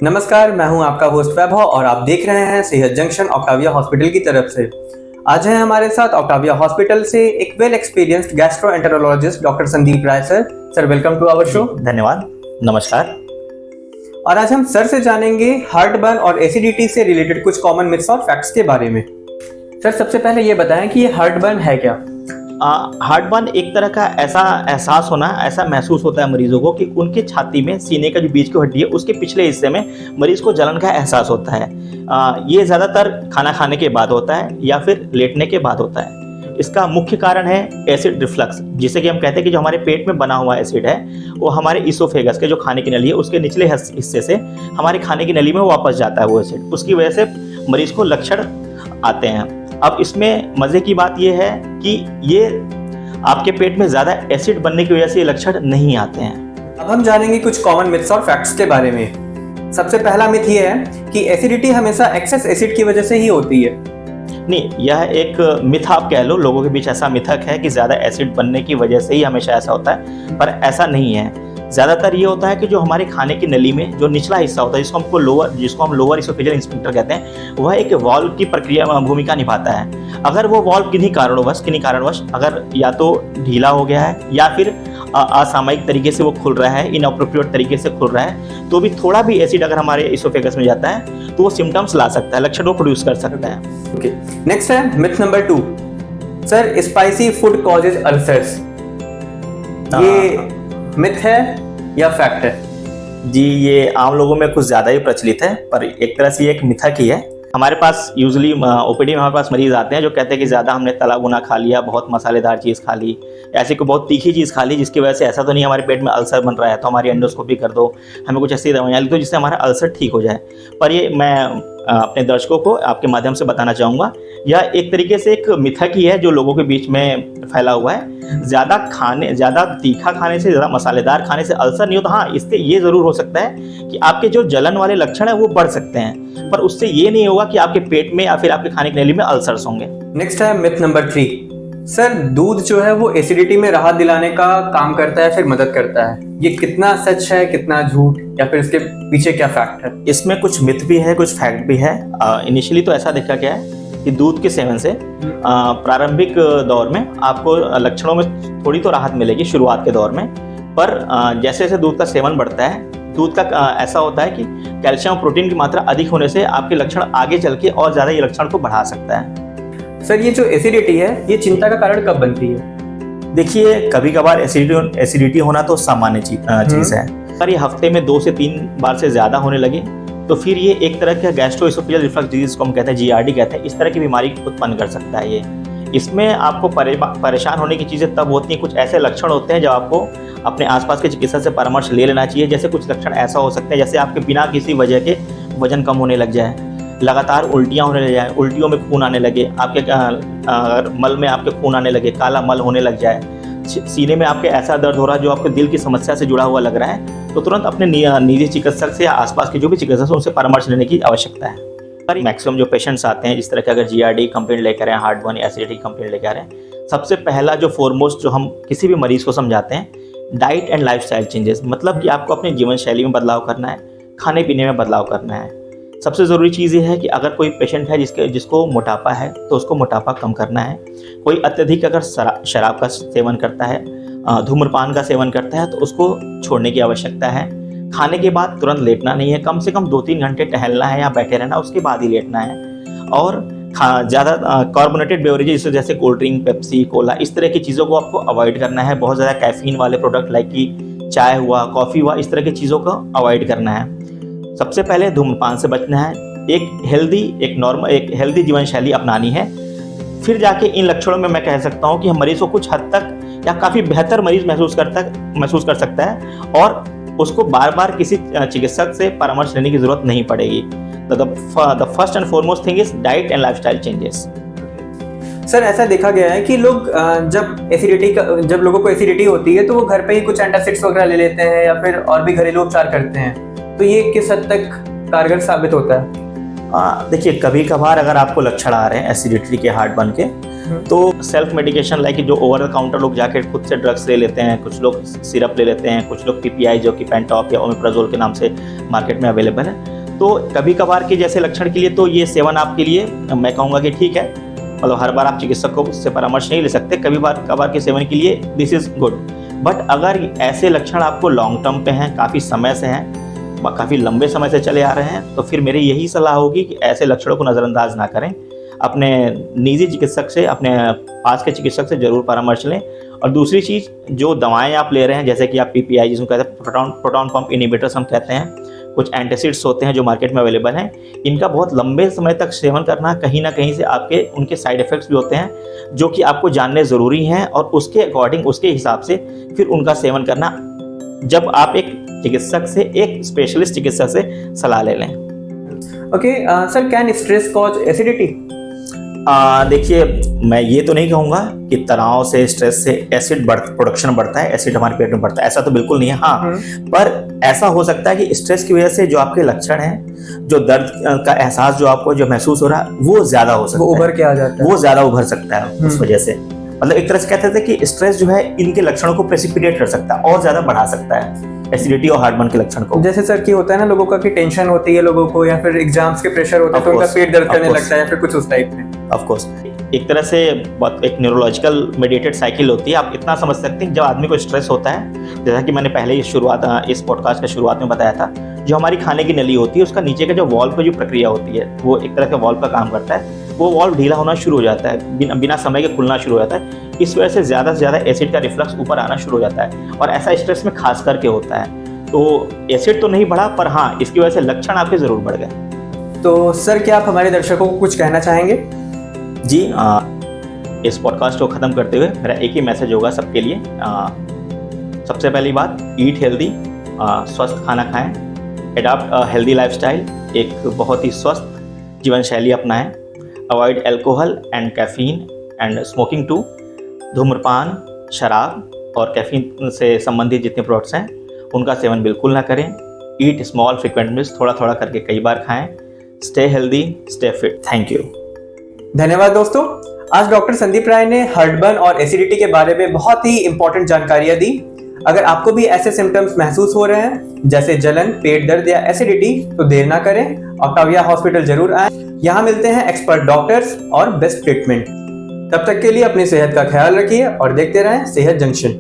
नमस्कार, मैं हूं आपका होस्ट वैभव और आप देख रहे हैं सेहत जंक्शन ऑक्टाविया हॉस्पिटल की तरफ से। आज है हमारे साथ ऑक्टाविया हॉस्पिटल से एक well experienced gastroenterologist doctor Sandeep Rai sir. Sir welcome to our show. धन्यवाद, नमस्कार। और आज हम सर से जानेंगे हार्ट बर्न और एसिडिटी से रिलेटेड कुछ कॉमन मिथ्स और फैक्ट्स के बारे में। सर सबसे पहले ये बताएं कि ये हार्ट बर्न है क्या? हार्ट बर्न एक तरह का ऐसा एहसास होना, ऐसा महसूस होता है मरीजों को कि उनकी छाती में सीने का जो बीच की हड्डी है उसके पिछले हिस्से में मरीज को जलन का एहसास होता है। ये ज़्यादातर खाना खाने के बाद होता है या फिर लेटने के बाद होता है। इसका मुख्य कारण है एसिड रिफ्लक्स, जिसे कि हम कहते हैं कि जो हमारे पेट में बना हुआ एसिड है वो हमारे इसोफेगस के जो खाने की नली है उसके निचले हिस्से से हमारे खाने की नली में वापस जाता है वो एसिड। उसकी वजह से मरीज को लक्षण आते हैं। अब इसमें मज़े की बात यह है कि ये आपके पेट में ज़्यादा एसिड बनने की वजह से ये लक्षण नहीं आते हैं। अब हम जानेंगे कुछ कॉमन मिथ्स और फैक्ट्स के बारे में। सबसे पहला मिथ ये है कि एसिडिटी हमेशा एक्सेस एसिड की वजह से ही होती है। नहीं, यह एक मिथ आप कह लो, लोगों के बीच ऐसा मिथक है कि ज़्यादा एसिड बनने की वजह से ही हमेशा ऐसा होता है, पर ऐसा नहीं है। ज़्यादातर ये होता है कि जो हमारे खाने की नली में जो निचला हिस्सा होता है जिसको हम लोअर इसोफेजियल स्फिंक्टर कहते हैं, वह एक वाल्व की प्रक्रिया भूमिका निभाता है। अगर वो वाल्व किन्हीं कारणवश अगर या तो ढीला हो गया है या फिर असामयिक तरीके से वो खुल रहा है, इनअप्रोप्रिएट तरीके से खुल रहा है, तो भी थोड़ा भी एसिड अगर हमारे इसोफेगस में जाता है तो वो सिम्टम्स ला सकता है, लक्षणों प्रोड्यूस कर सकता है। ओके, नेक्स्ट है myth number 2। Sir spicy food causes ulcers, ये मिथ है या फैक्ट है? जी, ये आम लोगों में कुछ ज़्यादा ही प्रचलित है, पर एक तरह से ये एक मिथक ही है। हमारे पास यूजुअली ओपीडी में हमारे पास मरीज आते हैं जो कहते हैं कि ज़्यादा हमने तला भुना खा लिया, बहुत मसालेदार चीज़ खा ली, ऐसी कोई बहुत तीखी चीज़ खा ली जिसकी वजह से ऐसा तो नहीं हमारे पेट में अल्सर बन रहा है, तो हमारी एंडोस्कोपी कर दो, हमें कुछ ऐसी दवाइयाँ लिख दो जिससे हमारा अल्सर ठीक हो जाए। पर ये मैं अपने दर्शकों को आपके माध्यम से बताना चाहूँगा, यह एक तरीके से एक मिथक ही है जो लोगों के बीच में फैला हुआ है। ज़्यादा तीखा खाने से, ज़्यादा मसालेदार खाने से अल्सर नहीं होता। हाँ, इससे ये ज़रूर हो सकता है कि आपके जो जलन वाले लक्षण है वो बढ़ सकते हैं, पर उससे ये नहीं होगा कि आपके पेट में या फिर आपके खाने की नली में अल्सर्स होंगे। नेक्स्ट है मिथ नंबर 3। सर दूध जो है वो एसिडिटी में राहत दिलाने का काम करता है, फिर मदद करता है, ये कितना सच है, कितना झूठ, या फिर इसके पीछे क्या फैक्ट है? इसमें कुछ मिथ भी है, कुछ फैक्ट भी है। इनिशियली तो ऐसा देखा गया है कि दूध के सेवन से प्रारंभिक दौर में आपको लक्षणों में थोड़ी तो राहत मिलेगी शुरुआत के दौर में, पर जैसे जैसे दूध का सेवन बढ़ता है, दूध का ऐसा होता है कि कैल्शियम और प्रोटीन की मात्रा अधिक होने से आपके लक्षण आगे चल के और ज़्यादा ये लक्षण को बढ़ा सकता है। सर ये जो एसिडिटी है ये चिंता का कारण कब बनती है? देखिए, कभी कभार एसिडिटी होना तो सामान्य चीज़ है, पर ये हफ्ते में 2 से 3 बार से ज़्यादा होने लगे तो फिर ये एक तरह का गैस्ट्रोएसोफेजियल रिफ्लक्स डिजीज को हम कहते हैं, GERD कहते हैं, इस तरह की बीमारी उत्पन्न कर सकता है ये। इसमें आपको परेशान होने की चीज़ें तब होती हैं, कुछ ऐसे लक्षण होते हैं जब आपको अपने आसपास के चिकित्सक से परामर्श ले लेना चाहिए। जैसे कुछ लक्षण ऐसा हो सकते हैं जैसे आपके बिना किसी वजह के वजन कम होने लग जाए, लगातार उल्टियाँ होने लग जाए, उल्टियों में खून आने लगे, आपके मल में आपके खून आने लगे, काला मल होने लग जाए, सीने में आपके ऐसा दर्द हो रहा है जो आपके दिल की समस्या से जुड़ा हुआ लग रहा है, तो तुरंत अपने निजी चिकित्सक से या आसपास के जो भी चिकित्सक हैं उनसे परामर्श लेने की आवश्यकता है। पर मैक्सिमम जो पेशेंट्स आते हैं जिस तरह के अगर GERD कंप्लेंट लेकर आए, हार्ट बर्न, एसिडिटी कंप्लेंट लेकर आ रहे हैं, सबसे पहला जो फॉरमोस्ट जो हम किसी भी मरीज को समझाते हैं, डाइट एंड लाइफस्टाइल चेंजेस, मतलब कि आपको अपने जीवन शैली में बदलाव करना है, खाने पीने में बदलाव करना है। सबसे ज़रूरी चीज़ ये है कि अगर कोई पेशेंट है जिसको मोटापा है तो उसको मोटापा कम करना है। कोई अत्यधिक अगर शराब का सेवन करता है, धूम्रपान का सेवन करता है, तो उसको छोड़ने की आवश्यकता है। खाने के बाद तुरंत लेटना नहीं है, कम से कम 2-3 घंटे टहलना है या बैठे रहना, उसके बाद ही लेटना है। और ज़्यादा कार्बोनेटेड बेवरेजेस जैसे कोल्ड ड्रिंक, पेप्सी, कोला, इस तरह की चीज़ों को आपको अवॉइड करना है। बहुत ज़्यादा कैफीन वाले प्रोडक्ट लाइक कि चाय हुआ, कॉफ़ी हुआ, इस तरह की चीज़ों को अवॉइड करना है। सबसे पहले धूम्रपान से बचना है, एक हेल्दी जीवन शैली अपनानी है। फिर जाके इन लक्षणों में मैं कह सकता हूँ कि हम मरीज को कुछ हद तक या काफ़ी बेहतर मरीज महसूस कर सकता है और उसको बार बार किसी चिकित्सक से परामर्श लेने की जरूरत नहीं पड़ेगी। The first and foremost thing is diet and lifestyle changes. Sir ऐसा देखा गया है कि लोग जब लोगों को एसिडिटी होती है तो वो घर पे ही कुछ एंटासिड्स वगैरह ले लेते हैं या फिर और भी घरेलू उपचार करते हैं, तो ये किस हद तक कारगर साबित होता है? देखिए कभी कभार अगर आपको लक्षण आ रहे हैं एसिडिटी के, हार्टबर्न के, तो सेल्फ मेडिकेशन लाइक जो ओवर द काउंटर लोग जाके खुद से ड्रग्स ले लेते हैं, कुछ लोग सिरप ले लेते हैं, कुछ लोग पीपीआई जो कि पेंटॉप या ओमेप्राजोल के नाम से मार्केट में अवेलेबल है। तो कभी कभार के जैसे लक्षण के लिए तो ये सेवन आपके लिए मैं कहूँगा कि ठीक है, मतलब हर बार आप चिकित्सक को उससे परामर्श नहीं ले सकते, कभी कभार के सेवन के लिए दिस इज गुड। बट अगर ऐसे लक्षण आपको लॉन्ग टर्म पे हैं, काफ़ी समय से हैं, काफ़ी लंबे समय से चले आ रहे हैं, तो फिर मेरी यही सलाह होगी कि ऐसे लक्षणों को नज़रअंदाज ना करें, अपने निजी चिकित्सक से, अपने पास के चिकित्सक से ज़रूर परामर्श लें। और दूसरी चीज़, जो दवाएं आप ले रहे हैं जैसे कि आप पीपीआई जिसको कहते हैं प्रोटॉन पंप इनहिबिटर्स हम कहते हैं, कुछ एंटासिड्स होते हैं जो मार्केट में अवेलेबल हैं, इनका बहुत लंबे समय तक सेवन करना कहीं ना कहीं से आपके उनके साइड इफ़ेक्ट्स भी होते हैं जो कि आपको जानने ज़रूरी हैं, और उसके अकॉर्डिंग, उसके हिसाब से फिर उनका सेवन करना, जब आप एक चिकित्सक से, एक स्पेशलिस्ट चिकित्सक से सलाह ले लें। Okay sir, can stress cause acidity? देखिए मैं ये तो नहीं कहूँगा कि तनाव से, स्ट्रेस से एसिड प्रोडक्शन बढ़ता है, एसिड हमारे पेट में बढ़ता है, ऐसा तो बिल्कुल नहीं है। हाँ, पर ऐसा हो सकता है कि स्ट्रेस की वजह से जो आपके लक्षण हैं, जो दर्द का एहसास जो आपको जो महसूस हो रहा है, वो ज्यादा हो सकता है, वो उभर के आ जाता है, वो ज्यादा उभर सकता है उस वजह से। मतलब एक तरह से कहते थे कि स्ट्रेस जो है इनके लक्षणों को प्रेसिपिटेट कर सकता है और ज्यादा बढ़ा सकता है, एसिडिटी और हार्टबर्न के लक्षण को। जैसे सर की होता है ना लोगों का कि टेंशन होती है लोगों को, या फिर एग्जाम्स के प्रेशर होता है तो उनका पेट दर्द करने लगता है, या फिर कुछ उस टाइप में। ऑफ कोर्स एक तरह से बहुत एक न्यूरोलॉजिकल मेडिएटेड साइकिल होती है। आप इतना समझ सकते हैं, जब आदमी को स्ट्रेस होता है, जैसा कि मैंने पहले इस पॉडकास्ट का शुरुआत में बताया था, जो हमारी खाने की नली होती है उसका नीचे का जो वॉल्व की जो प्रक्रिया होती है, वो एक तरह का वॉल्व का काम करता है, वो वॉल्व ढीला होना शुरू हो जाता है, बिना समय के खुलना शुरू हो जाता है। इस वजह से ज़्यादा से ज़्यादा एसिड का रिफ्लक्स ऊपर आना शुरू हो जाता है, और ऐसा स्ट्रेस में खास करके होता है। तो एसिड तो नहीं बढ़ा, पर हाँ इसकी वजह से लक्षण आपके ज़रूर बढ़ गए। तो सर क्या आप हमारे दर्शकों को कुछ कहना चाहेंगे? जी, इस पॉडकास्ट को ख़त्म करते हुए मेरा एक ही मैसेज होगा सबके लिए। सबसे पहली बात, ईट हेल्दी, स्वस्थ खाना खाएं, एडॉप्ट हेल्दी लाइफस्टाइल, एक बहुत ही स्वस्थ जीवन शैली अपनाएं, avoid alcohol and caffeine and smoking too, धूम्रपान, शराब और कैफीन से संबंधित जितने प्रोडक्ट्स हैं उनका सेवन बिल्कुल ना करें। ईट स्मॉल फ्रिक्वेंट मील्स, थोड़ा थोड़ा करके कई बार खाएं। Stay healthy, stay fit. Thank you. धन्यवाद दोस्तों। आज डॉक्टर संदीप राय ने हार्टबर्न और एसिडिटी के बारे में बहुत ही इंपॉर्टेंट जानकारियां दी। अगर आपको भी ऐसे सिम्टम्स महसूस हो रहे हैं जैसे जलन, पेट दर्द या एसिडिटी, तो देर ना करें, ऑक्टाविया हॉस्पिटल जरूर आएं। यहाँ मिलते हैं एक्सपर्ट डॉक्टर्स और बेस्ट ट्रीटमेंट। तब तक के लिए अपनी सेहत का ख्याल रखिए और देखते रहें सेहत जंक्शन।